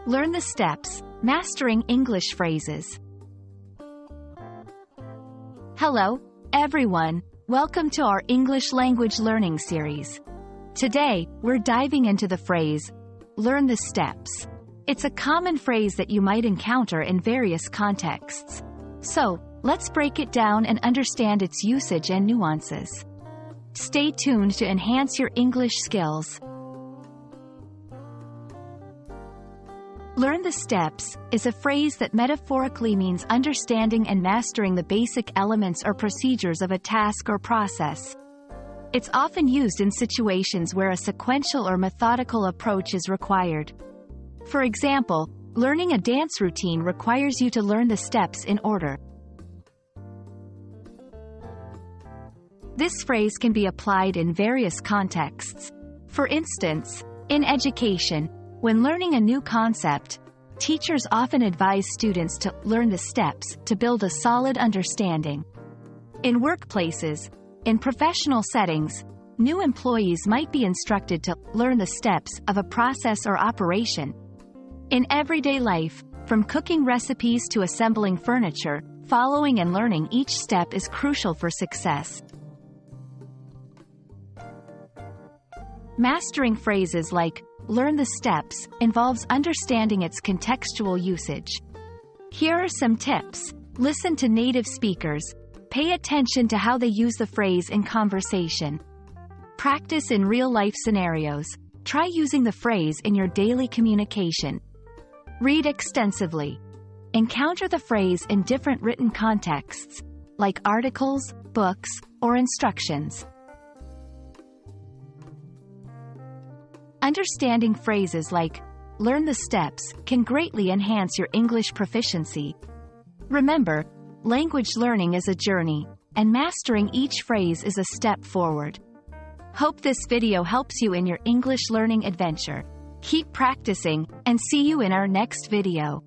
Learn the steps, mastering English phrases. Hello, everyone. Welcome to our English language learning series. Today, we're diving into the phrase, learn the steps. It's a common phrase that you might encounter in various contexts. So, let's break it down and understand its usage and nuances. Stay tuned to enhance your English skills. Learn the steps is a phrase that metaphorically means understanding and mastering the basic elements or procedures of a task or process. It's often used in situations where a sequential or methodical approach is required. For example, learning a dance routine requires you to learn the steps in order. This phrase can be applied in various contexts. For instance, in education, when learning a new concept, teachers often advise students to learn the steps to build a solid understanding. In workplaces, in professional settings, new employees might be instructed to learn the steps of a process or operation. In everyday life, from cooking recipes to assembling furniture, following and learning each step is crucial for success. Mastering phrases like learn the steps involves understanding its contextual usage. Here are some tips. Listen to native speakers. Pay attention to how they use the phrase in conversation. Practice in real-life scenarios. Try using the phrase in your daily communication. Read extensively. Encounter the phrase in different written contexts, like articles, books, or instructions. Understanding phrases like learn the steps can greatly enhance your English proficiency. Remember, language learning is a journey, and mastering each phrase is a step forward. Hope this video helps you in your English learning adventure. Keep practicing, and see you in our next video.